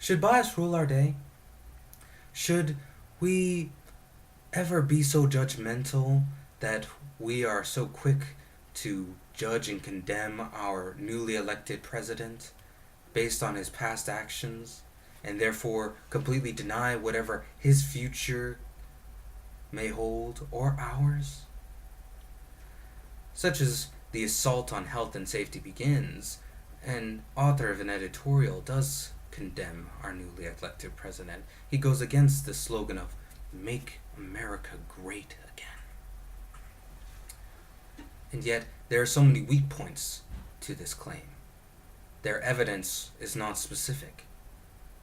Should bias rule our day? Should we ever be so judgmental that we are so quick to judge and condemn our newly elected president based on his past actions and therefore completely deny whatever his future may hold or ours? Such as the assault on health and safety begins, an author of an editorial does condemn our newly elected president. He goes against the slogan of "Make America Great Again." And yet, there are so many weak points to this claim. Their evidence is not specific.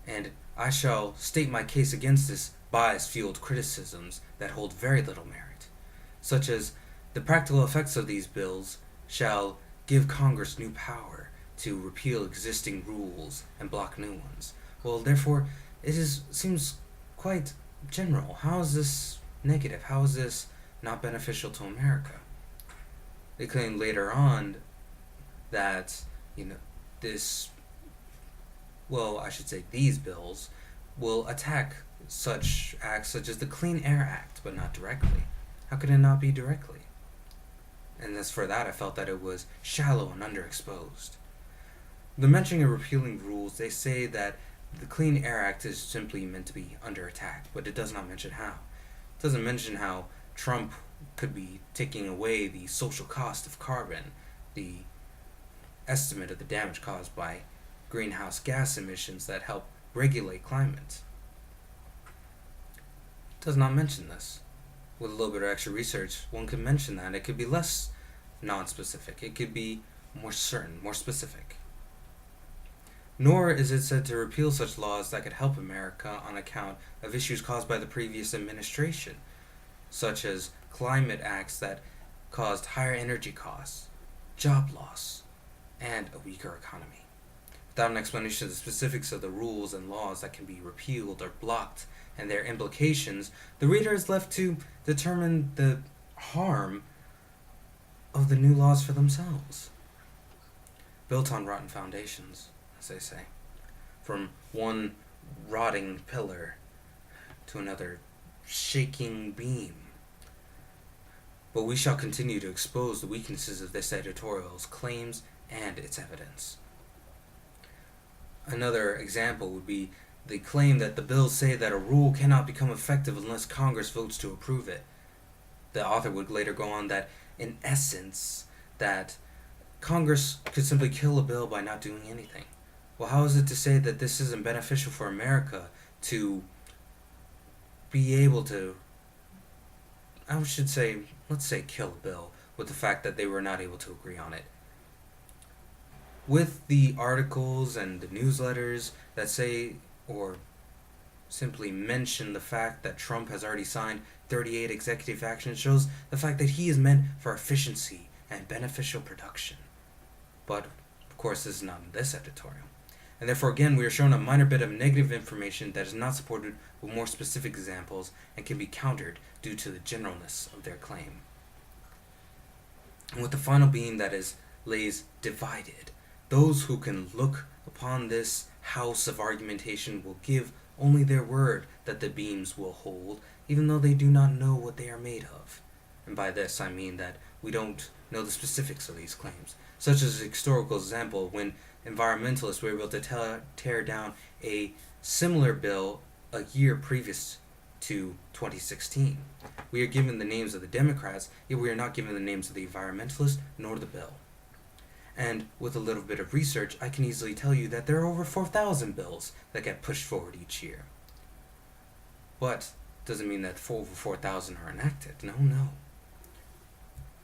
And I shall state my case against this bias-fueled criticisms that hold very little merit, such as the practical effects of these bills shall give Congress new power to repeal existing rules and block new ones. Well, therefore, seems quite general. How is this negative? How is this not beneficial to America? They claim later on that, this, well, I should say these bills will attack such acts such as the Clean Air Act, but not directly. How could it not be directly? And as for that, I felt that it was shallow and underexposed. The mentioning of repealing rules, they say that the Clean Air Act is simply meant to be under attack, but it does not mention how. It doesn't mention how Trump could be taking away the social cost of carbon, the estimate of the damage caused by greenhouse gas emissions that help regulate climate. It does not mention this. With a little bit of extra research, one could mention that. It could be less non-specific. It could be more certain, more specific. Nor is it said to repeal such laws that could help America on account of issues caused by the previous administration, such as climate acts that caused higher energy costs, job loss, and a weaker economy. Without an explanation of the specifics of the rules and laws that can be repealed or blocked and their implications, the reader is left to determine the harm of the new laws for themselves. Built on rotten foundations, as they say. From one rotting pillar to another shaking beam. But we shall continue to expose the weaknesses of this editorial's claims and its evidence. Another example would be the claim that the bills say that a rule cannot become effective unless Congress votes to approve it. The author would later go on that, in essence, that Congress could simply kill a bill by not doing anything. Well, how is it to say that this isn't beneficial for America to be able to, let's say kill a bill with the fact that they were not able to agree on it? With the articles and the newsletters that say or simply mention the fact that Trump has already signed 38 executive actions shows the fact that he is meant for efficiency and beneficial production. But, of course, this is not in this editorial. And therefore, again, we are shown a minor bit of negative information that is not supported with more specific examples and can be countered due to the generalness of their claim. And with the final being that lays divided, those who can look upon this house of argumentation will give only their word that the beams will hold, even though they do not know what they are made of. And by this I mean that we don't know the specifics of these claims, such as a historical example when environmentalists were able to tear down a similar bill a year previous to 2016. We are given the names of the Democrats, yet we are not given the names of the environmentalists nor the bill. And with a little bit of research, I can easily tell you that there are over 4,000 bills that get pushed forward each year. But doesn't mean that over 4,000 are enacted. No.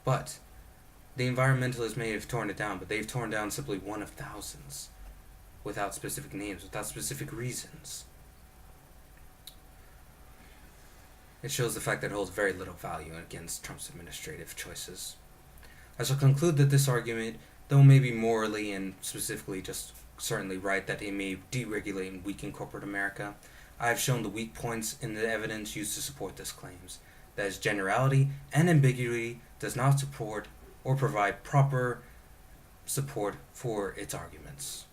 But the environmentalists may have torn it down, but they've torn down simply one of thousands, without specific names, without specific reasons. It shows the fact that it holds very little value against Trump's administrative choices. I shall conclude that this argument, though maybe morally and specifically just certainly right that it may deregulate and weaken corporate America, I have shown the weak points in the evidence used to support this claims. That is, generality and ambiguity does not support or provide proper support for its arguments.